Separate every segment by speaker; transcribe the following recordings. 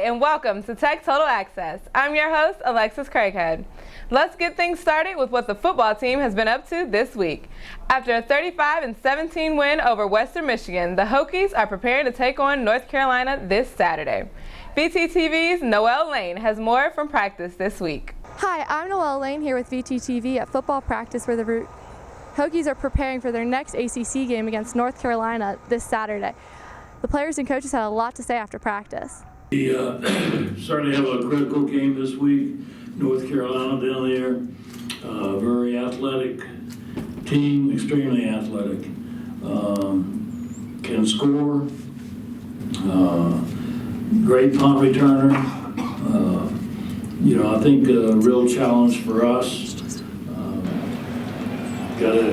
Speaker 1: and welcome to Tech Total Access. I'm your host, Alexis Craighead. Let's get things started with what the football team has been up to this week. After a 35-17 win over Western Michigan, the Hokies are preparing to take on North Carolina this Saturday. VTTV's Noelle Lane has more from practice this week.
Speaker 2: Hi, I'm Noelle Lane here with VTTV at football practice where the Hokies are preparing for their next ACC game against North Carolina this Saturday. The players and coaches had a lot to say after practice.
Speaker 3: We certainly have a critical game this week. North Carolina down there, very athletic team, extremely athletic. Can score, great punt returner. I think a real challenge for us. Got to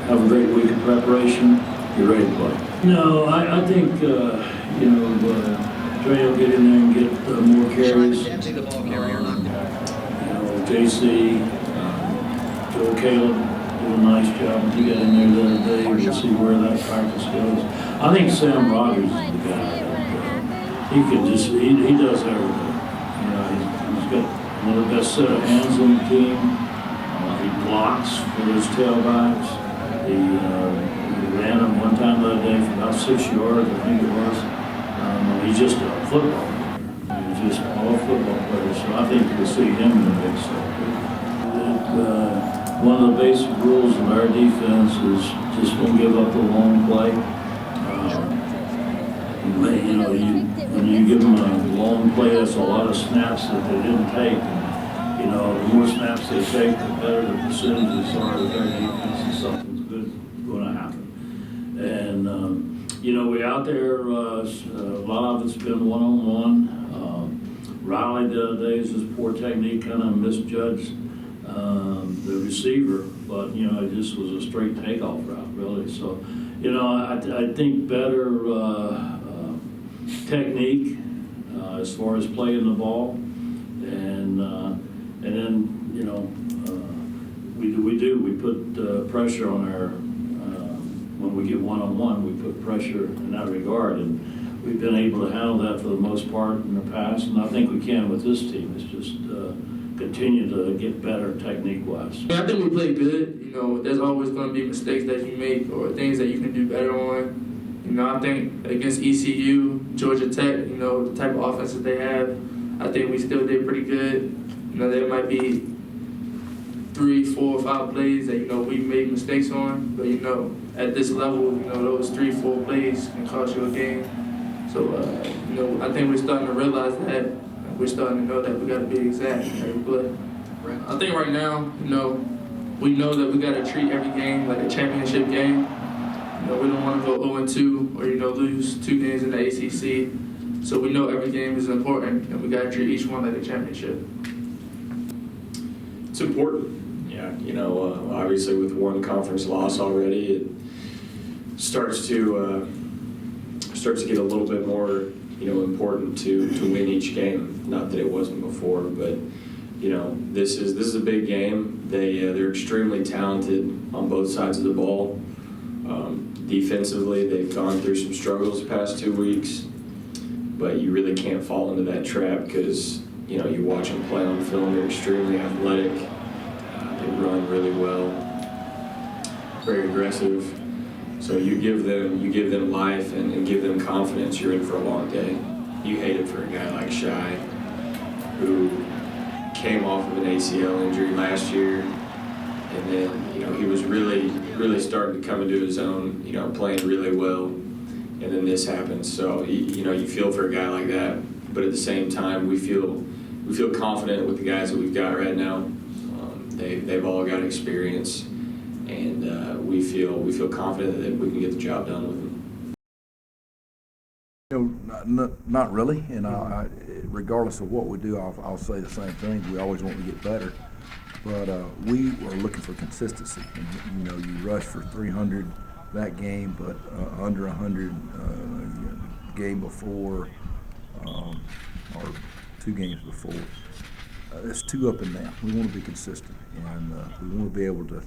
Speaker 3: have a great week of preparation. Get ready to play. No, I think Trey will get in there and get more carries. JC, Joe Caleb did a nice job. He got in there the other day. We'll see where that practice goes. I think Sam Rogers is the guy. He does everything. He's got one of the best set of hands on the team. He blocks for his tailbacks. He ran him one time the other day for about 6 yards, I think it was. He's just a football player. He's just all football players. So I think we'll see him in the big stuff. One of the basic rules of our defense is just don't give up the long play. When you give them a long play, that's a lot of snaps that they didn't take. And, the more snaps they take, the better the percentages are of their defense, and something's good going to happen. And we out there, a lot of it's been one-on-one. Riley the other day, his poor technique kind of misjudged the receiver, but, it just was a straight takeoff route, really. So, I think better technique as far as playing the ball. And then, we put pressure on our, when we get one-on-one, we put pressure in that regard, and we've been able to handle that for the most part in the past, and I think we can with this team. It's just continue to get better technique-wise.
Speaker 4: I think we play good. There's always going to be mistakes that you make or things that you can do better on. I think against ECU, Georgia Tech, the type of offenses they have, I think we still did pretty good. There might be 3, 4, 5 plays that, we made mistakes on, but, at this level, those 3, 4 plays can cost you a game. So, I think we're starting to realize that. We're starting to know that we got to be exact in every play. I think right now, we know that we got to treat every game like a championship game. We don't want to go 0-2 or, lose 2 games in the ACC. So we know every game is important, and we got to treat each one like a championship.
Speaker 5: It's important. Yeah, obviously with one conference loss already, it starts to get a little bit more, important to win each game. Not that it wasn't before, but this is a big game. They're extremely talented on both sides of the ball. Defensively, they've gone through some struggles the past 2 weeks, but you really can't fall into that trap because you watch them play on film. They're extremely athletic. They run really well, very aggressive. So you give them life and give them confidence. You're in for a long day. You hate it for a guy like Shy, who came off of an ACL injury last year, and then he was really starting to come into his own. Playing really well, and then this happens. So you feel for a guy like that, but at the same time we feel confident with the guys that we've got right now. They've all got experience, and we feel confident that we can get the job done with them.
Speaker 6: Not really. And regardless of what we do, I'll say the same thing. We always want to get better, but we are looking for consistency. And, you rush for 300 that game, but under 100 game before or 2 games before. It's too up and down. We want to be consistent, and we want to be able to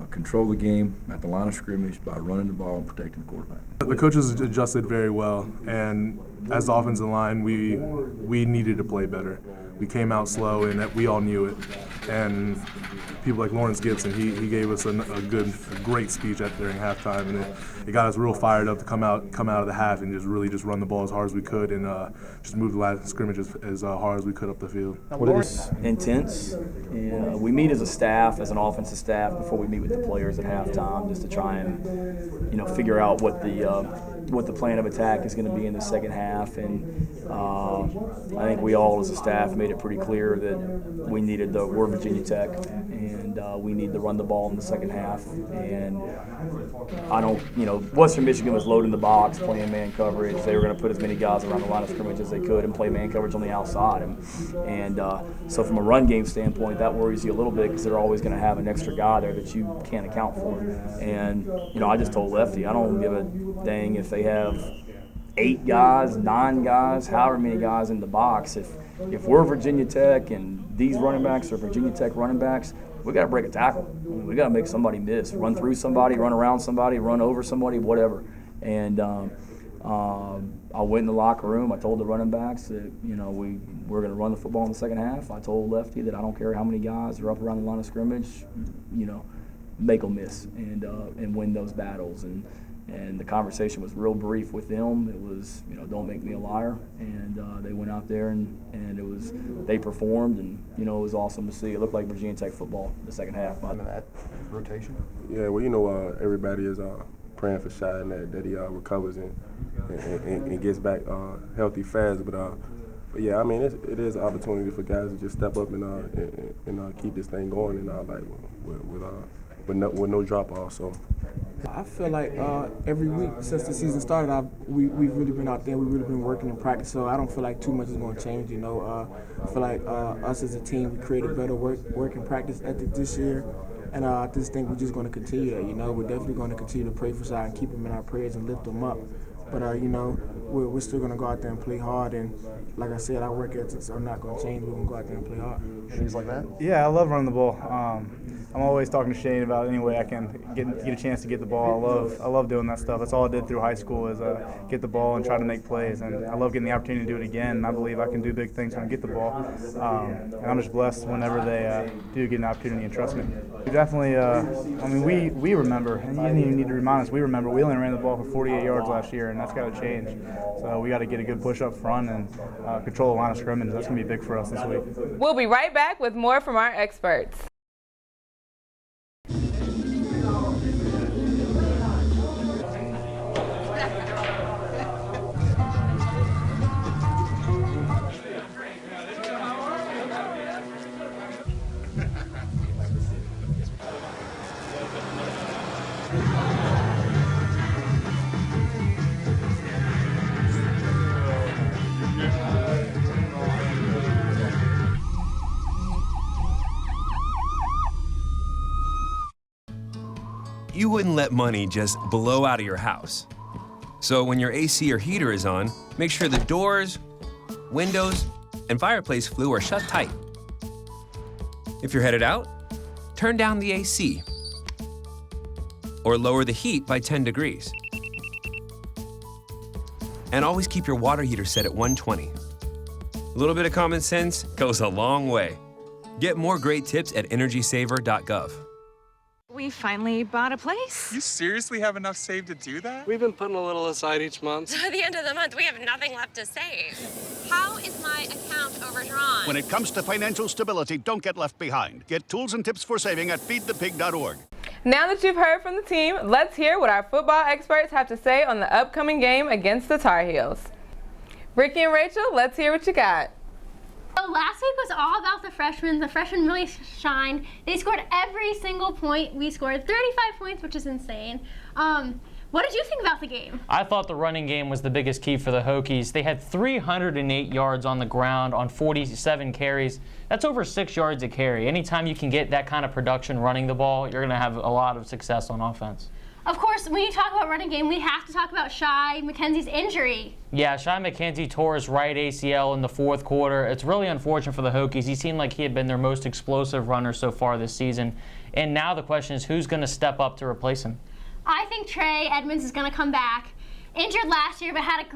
Speaker 6: control the game at the line of scrimmage by running the ball and protecting the quarterback.
Speaker 7: The coaches adjusted very well, and as the offensive line, we needed to play better. We came out slow, and we all knew it. And people like Lawrence Gibson, he gave us a great speech during halftime, and it got us real fired up to come out of the half and just run the ball as hard as we could and just move the line of scrimmage as hard as we could up the field.
Speaker 8: It's intense. And, we meet as a staff, as an offensive staff, before we meet with the players at halftime, just to try and figure out what the plan of attack is going to be in the second half. And I think we all as a staff made it pretty clear that we needed we're Virginia Tech, and we need to run the ball in the second half. And Western Michigan was loading the box, playing man coverage. They were going to put as many guys around the line of scrimmage as they could and play man coverage on the outside. And so from a run game standpoint, that worries you a little bit because they're always going to have an extra guy there that you can't account for. And, I just told Lefty, I don't give a dang if they have 8 guys, 9 guys, however many guys in the box. If we're Virginia Tech and these running backs are Virginia Tech running backs, we got to break a tackle. We got to make somebody miss, run through somebody, run around somebody, run over somebody, whatever. And I went in the locker room. I told the running backs that we're going to run the football in the second half. I told Lefty that I don't care how many guys are up around the line of scrimmage, make them miss and win those battles. And the conversation was real brief with them. It was, don't make me a liar. And they went out there and they performed, and, it was awesome to see. It looked like Virginia Tech football in the second half.
Speaker 9: That rotation?
Speaker 10: Yeah, well, everybody is praying for Shy and that he recovers and gets back healthy fast. But yeah, I mean, it is an opportunity for guys to just step up and keep this thing going with no drop off. So
Speaker 9: I feel like every week since the season started, we've really been out there. We've really been working in practice. So I don't feel like too much is going to change. I feel like us as a team, we created better work and practice ethic this year. And I just think we're just going to continue that. We're definitely going to continue to pray for Shy and keep him in our prayers and lift him up. But, we're still going to go out there and play hard. And like I said, our work ethics are not going to change. We're going to go out there and play hard. Things like that?
Speaker 11: Yeah, I love running the ball. I'm always talking to Shane about any way I can get a chance to get the ball. I love doing that stuff. That's all I did through high school is get the ball and try to make plays. And I love getting the opportunity to do it again. And I believe I can do big things when I get the ball. And I'm just blessed whenever they do get an opportunity and trust me. We definitely, we remember, and you didn't even need to remind us, we remember we only ran the ball for 48 yards last year, and that's got to change. So we got to get a good push up front and control the line of scrimmage. That's going to be big for us this week.
Speaker 1: We'll be right back with more from our experts.
Speaker 12: You wouldn't let money just blow out of your house. So when your AC or heater is on, make sure the doors, windows, and fireplace flue are shut tight. If you're headed out, turn down the AC or lower the heat by 10 degrees. And always keep your water heater set at 120. A little bit of common sense goes a long way. Get more great tips at energysaver.gov.
Speaker 13: We finally bought a place.
Speaker 14: You seriously have enough saved to do that?
Speaker 15: We've been putting a little aside each month.
Speaker 13: So at the end of the month, we have nothing left to save. How is my account overdrawn?
Speaker 16: When it comes to financial stability, don't get left behind. Get tools and tips for saving at feedthepig.org.
Speaker 1: Now that you've heard from the team, let's hear what our football experts have to say on the upcoming game against the Tar Heels. Ricky and Rachel, let's hear what you got.
Speaker 17: So last week was all about the freshmen. The freshmen really shined. They scored every single point. We scored 35 points, which is insane. What did you think about the game?
Speaker 18: I thought the running game was the biggest key for the Hokies. They had 308 yards on the ground on 47 carries. That's over 6 yards a carry. Anytime you can get that kind of production running the ball, you're going to have a lot of success on offense.
Speaker 17: Of course, when you talk about running game, we have to talk about Shy McKenzie's injury.
Speaker 18: Yeah, Shy McKenzie tore his right ACL in the fourth quarter. It's really unfortunate for the Hokies. He seemed like he had been their most explosive runner so far this season. And now the question is, who's going to step up to replace him?
Speaker 17: I think Trey Edmonds is going to come back. Injured last year, but had a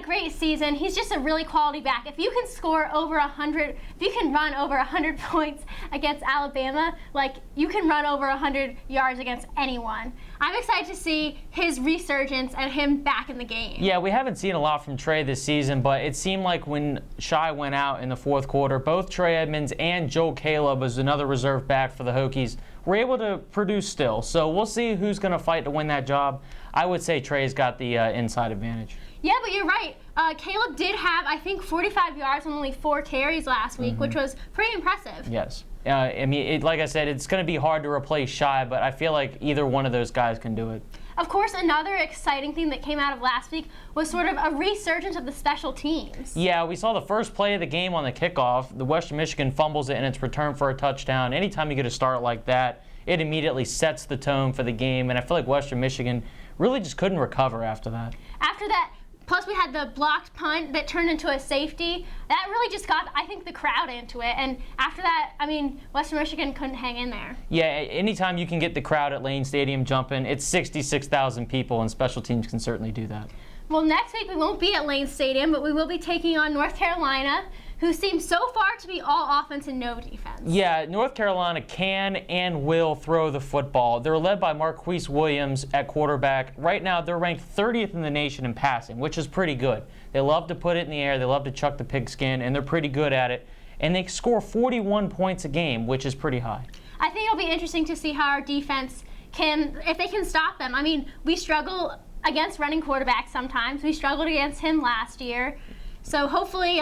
Speaker 17: great season. He's just a really quality back. If you can score over 100, if you can run over 100 points against Alabama, like you can run over 100 yards against anyone. I'm excited to see his resurgence and him back in the game.
Speaker 18: Yeah, we haven't seen a lot from Trey this season, but it seemed like when Shy went out in the fourth quarter, both Trey Edmonds and Joel Caleb, was another reserve back for the Hokies, were able to produce still. So we'll see who's going to fight to win that job. I would say Trey's got the inside advantage.
Speaker 17: Yeah, but you're right. Caleb did have, I think, 45 yards on only 4 carries last week, which was pretty impressive.
Speaker 18: Yes. I mean, like I said, it's going to be hard to replace Shy, but I feel like either one of those guys can do it.
Speaker 17: Of course, another exciting thing that came out of last week was sort of a resurgence of the special teams.
Speaker 18: Yeah, we saw the first play of the game on the kickoff. The Western Michigan fumbles it, and it's returned for a touchdown. Anytime you get a start like that, it immediately sets the tone for the game, and I feel like Western Michigan really just couldn't recover after that.
Speaker 17: After that, plus we had the blocked punt that turned into a safety. That really just got, I think, the crowd into it. And after that, I mean, Western Michigan couldn't hang in there.
Speaker 18: Yeah, anytime you can get the crowd at Lane Stadium jumping, it's 66,000 people, and special teams can certainly do that.
Speaker 17: Well, next week we won't be at Lane Stadium, but we will be taking on North Carolina, who seems so far to be all offense and no defense.
Speaker 18: Yeah, North Carolina can and will throw the football. They're led by Marquise Williams at quarterback. Right now, they're ranked 30th in the nation in passing, which is pretty good. They love to put it in the air. They love to chuck the pigskin, and they're pretty good at it. And they score 41 points a game, which is pretty high.
Speaker 17: I think it'll be interesting to see how our defense if they can stop them. I mean, we struggle against running quarterbacks sometimes. We struggled against him last year. So hopefully,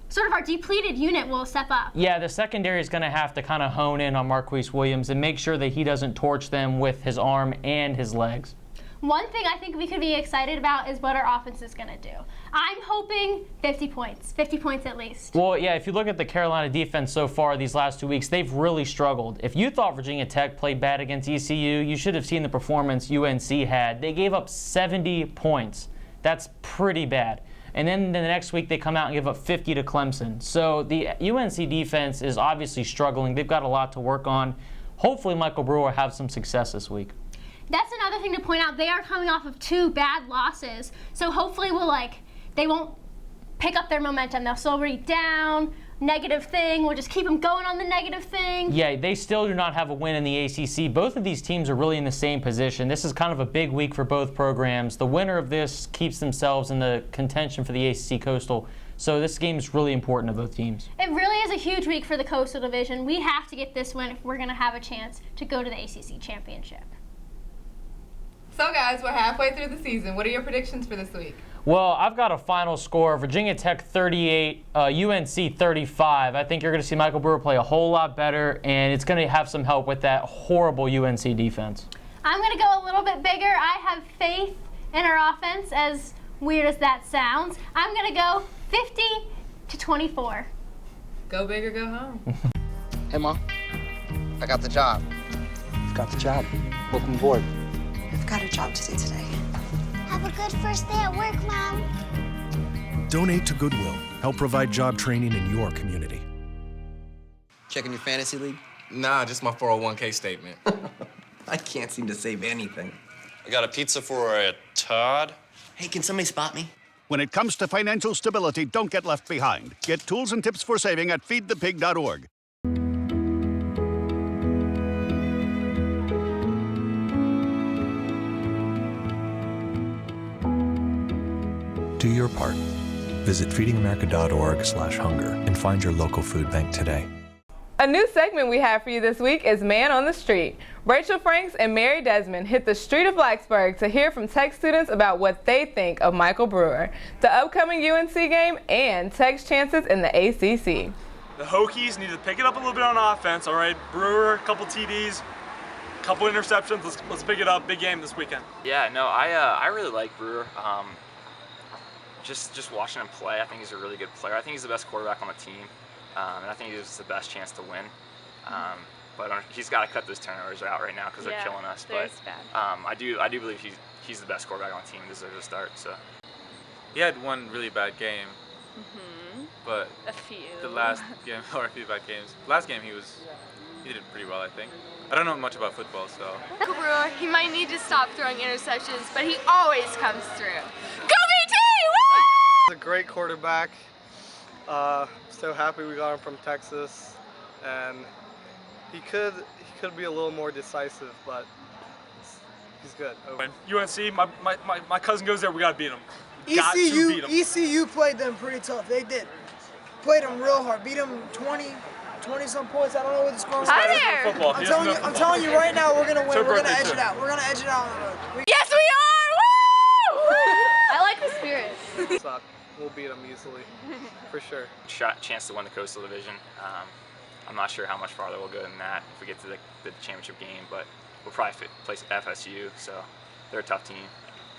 Speaker 17: sort of our depleted unit will step up.
Speaker 18: Yeah, the secondary is going to have to kind of hone in on Marquise Williams and make sure that he doesn't torch them with his arm and his legs.
Speaker 17: One thing I think we could be excited about is what our offense is going to do. I'm hoping 50 points at least.
Speaker 18: Well, yeah, if you look at the Carolina defense so far these last 2 weeks, they've really struggled. If you thought Virginia Tech played bad against ECU, you should have seen the performance UNC had. They gave up 70 points. That's pretty bad. And then the next week they come out and give up 50 to Clemson. So the UNC defense is obviously struggling. They've got a lot to work on. Hopefully Michael Brewer will have some success this week.
Speaker 17: That's another thing to point out. They are coming off of 2 bad losses. So hopefully they won't pick up their momentum. They'll slow it down. Negative thing. We'll just keep them going on the negative thing.
Speaker 18: Yeah, they still do not have a win in the ACC. Both of these teams are really in the same position. This is kind of a big week for both programs. The winner of this keeps themselves in the contention for the ACC Coastal. So this game is really important to both teams.
Speaker 17: It really is a huge week for the Coastal Division. We have to get this win if we're going to have a chance to go to the ACC Championship.
Speaker 1: So guys, we're halfway through the season. What are your predictions for this week?
Speaker 18: Well, I've got a final score. Virginia Tech 38, UNC 35. I think you're going to see Michael Brewer play a whole lot better, and it's going to have some help with that horrible UNC defense.
Speaker 17: I'm going to go a little bit bigger. I have faith in our offense, as weird as that sounds. I'm going to go 50-24.
Speaker 1: Go big or go home.
Speaker 19: Hey, Mom. I got the job.
Speaker 20: You've got the job. Welcome aboard.
Speaker 21: I've got a job to do today.
Speaker 22: Have a good first day at work, Mom.
Speaker 23: Donate to Goodwill. Help provide job training in your community.
Speaker 20: Checking your fantasy league?
Speaker 24: Nah, just my 401k statement.
Speaker 20: I can't seem to save anything.
Speaker 25: I got a pizza for a Todd.
Speaker 20: Hey, can somebody spot me?
Speaker 16: When it comes to financial stability, don't get left behind. Get tools and tips for saving at feedthepig.org.
Speaker 23: Do your part. Visit feedingamerica.org/hunger and find your local food bank today.
Speaker 1: A new segment we have for you this week is Man on the Street. Rachel Franks and Mary Desmond hit the street of Blacksburg to hear from Tech students about what they think of Michael Brewer, the upcoming UNC game, and Tech's chances in the ACC.
Speaker 26: The Hokies need to pick it up a little bit on offense, all right? Brewer, a couple TDs, a couple interceptions. Let's pick it up. Big game this weekend.
Speaker 27: Yeah, no, I really like Brewer. Just watching him play, I think he's a really good player. I think he's the best quarterback on the team, and I think he has the best chance to win. but he's got to cut those turnovers out right now because they're killing us. But I do believe he's the best quarterback on the team, deserves a start. So
Speaker 14: He had one really bad game, but
Speaker 2: a few.
Speaker 14: The last game, or a few bad games. Last game he did pretty well, I think. I don't know much about football, so.
Speaker 3: Brewer, he might need to stop throwing interceptions, but he always comes through. Go BT!
Speaker 4: He's a great quarterback. So happy we got him from Texas, and he could be a little more decisive, but he's good.
Speaker 26: UNC, my cousin goes there. We gotta beat him. Got to beat him.
Speaker 5: ECU played them pretty tough. They did. Played them real hard. Beat them 20-some points. I don't know what the score was.
Speaker 2: Hi there.
Speaker 5: I'm telling you right now, we're gonna win. We're gonna edge it out. We're gonna edge it out on the road.
Speaker 3: Yes, we are! Woo! I like the spirit.
Speaker 4: We'll beat them easily, for sure.
Speaker 27: Chance to win the Coastal Division. I'm not sure how much farther we'll go than that if we get to the championship game, but we'll probably place FSU, so they're a tough team.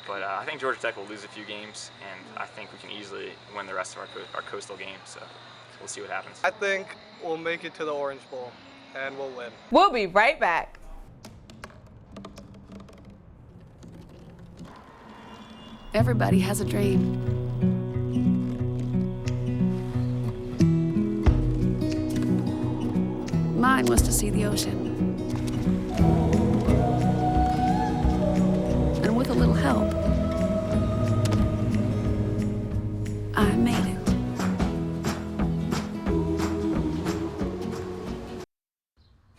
Speaker 27: But I think Georgia Tech will lose a few games, and I think we can easily win the rest of our Coastal games, so we'll see what happens.
Speaker 4: I think we'll make it to the Orange Bowl, and we'll win.
Speaker 1: We'll be right back.
Speaker 6: Everybody has a dream. Mine was to see the ocean. And with a little help, I made it.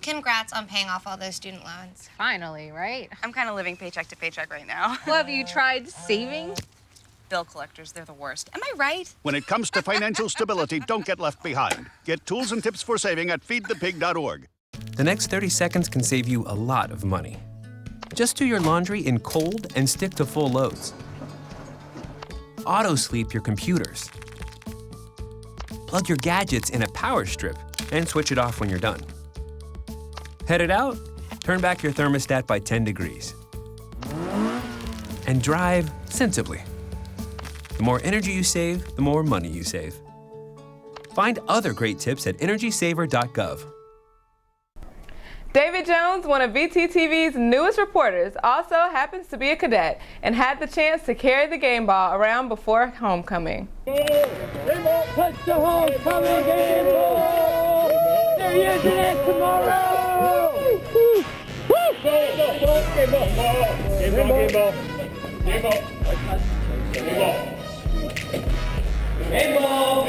Speaker 7: Congrats on paying off all those student loans.
Speaker 8: Finally, right?
Speaker 7: I'm kind of living paycheck to paycheck right now.
Speaker 8: Well, have you tried saving?
Speaker 7: Bill collectors, they're the worst. Am I right?
Speaker 16: When it comes to financial stability, don't get left behind. Get tools and tips for saving at feedthepig.org.
Speaker 12: The next 30 seconds can save you a lot of money. Just do your laundry in cold and stick to full loads. Auto-sleep your computers. Plug your gadgets in a power strip and switch it off when you're done. Headed out? Turn back your thermostat by 10 degrees. And drive sensibly. The more energy you save, the more money you save. Find other great tips at energysaver.gov.
Speaker 1: David Jones, one of VTTV's newest reporters, also happens to be a cadet and had the chance to carry the game ball around before homecoming.
Speaker 28: Game ball, touch the homecoming game ball! They're using it tomorrow! Woo! Game ball, game ball, game ball, game ball, game ball, game ball. Game ball!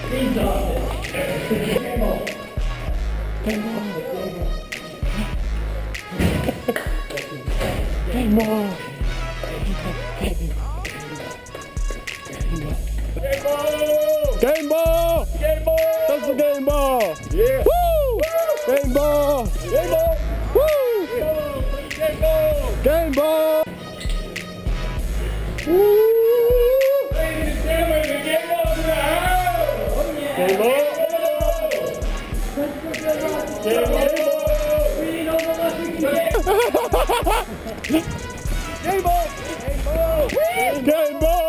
Speaker 28: Game ball! Game ball! Game ball! Game ball! Game ball! Game ball! That's the game ball! Yeah! Woo! Game ball! Game ball! Woo! Game ball! Game ball! Woo! Ladies and gentlemen, the game ball's in the house! Game ball! Game ball! We know the lesson. Game ball! Game ball! Game ball!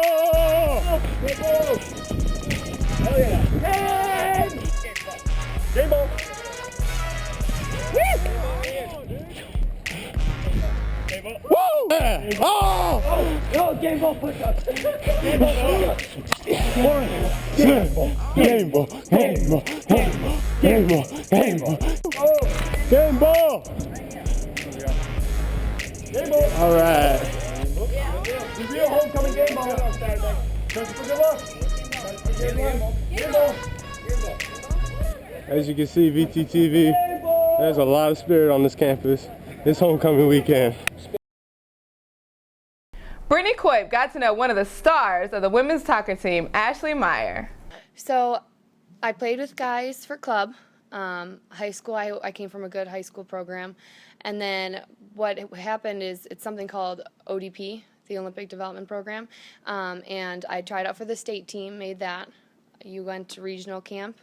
Speaker 28: Game ball! Hell yeah! Game ball! Woo! Oh! Go game ball push-ups! Game ball push-ups! Game ball! Game ball! Game ball! Game ball! Game ball! Game ball! Game ball! All right. The real homecoming game ball. Good luck. Game ball. As you can see, VTTV, there's a lot of spirit on this campus. This homecoming weekend.
Speaker 1: Brittany Coip got to know one of the stars of the women's soccer team, Ashely Meier.
Speaker 29: So I played with guys for club. High school, I came from a good high school program. And then what happened is it's something called ODP, the Olympic Development Program. And I tried out for the state team, made that. You went to regional camp.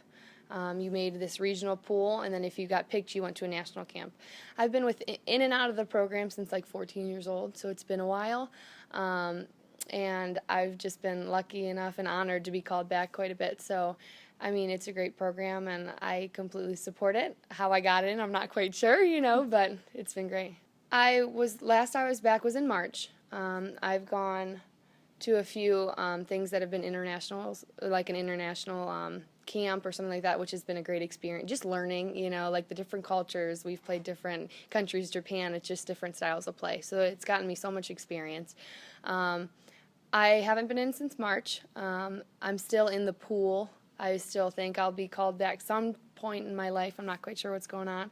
Speaker 29: You made this regional pool, and then if you got picked, you went to a national camp. I've been in and out of the program since like 14 years old, so it's been a while. And I've just been lucky enough and honored to be called back quite a bit. So I mean, it's a great program, and I completely support it. How I got in, I'm not quite sure, but it's been great. Last I was back was in March. I've gone to a few things that have been internationals, like an international camp or something like that, which has been a great experience. Just learning, like the different cultures. We've played different countries, Japan, it's just different styles of play. So it's gotten me so much experience. I haven't been in since March. I'm still in the pool. I still think I'll be called back some point in my life. I'm not quite sure what's going on.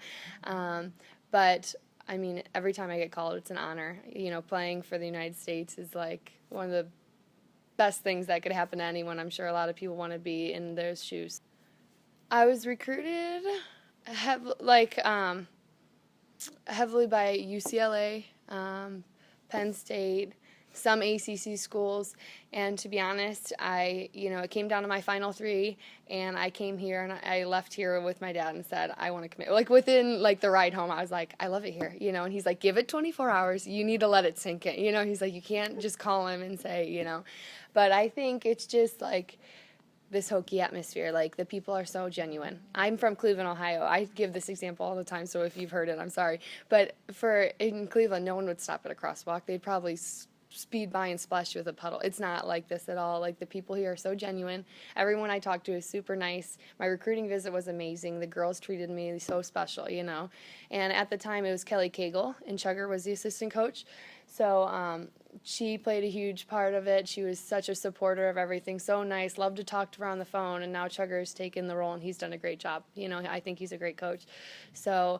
Speaker 29: But, I mean, every time I get called, it's an honor. Playing for the United States is like one of the best things that could happen to anyone. I'm sure a lot of people want to be in those shoes. I was recruited heavily by UCLA, Penn State, some ACC schools, and to be honest, it came down to my final 3, and I came here and I left here with my dad and said, I want to commit. Like within the ride home, I was like, I love it here, and he's like, give it 24 hours. You need to let it sink in, he's like, you can't just call him and say, but I think it's just like this hokey atmosphere. Like the people are so genuine. I'm from Cleveland, Ohio. I give this example all the time, so if you've heard it, I'm sorry. But in Cleveland, no one would stop at a crosswalk. They'd probably speed by and splash you with a puddle. It's not like this at all. Like the people here are so genuine. Everyone I talked to is super nice. My recruiting visit was amazing. The girls treated me so special, And at the time it was Kelly Cagle, and Chugger was the assistant coach. So she played a huge part of it. She was such a supporter of everything. So nice. Loved to talk to her on the phone. And now Chugger's taken the role and he's done a great job. I think he's a great coach. So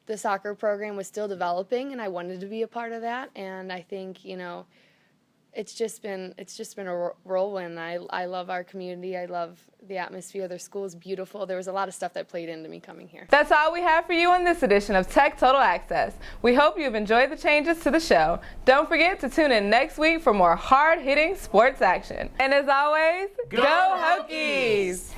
Speaker 29: the soccer program was still developing, and I wanted to be a part of that. And I think, it's just been a whirlwind. I love our community. I love the atmosphere. Their school is beautiful. There was a lot of stuff that played into me coming here.
Speaker 1: That's all we have for you on this edition of Tech Total Access. We hope you've enjoyed the changes to the show. Don't forget to tune in next week for more hard-hitting sports action. And as always, go Hokies!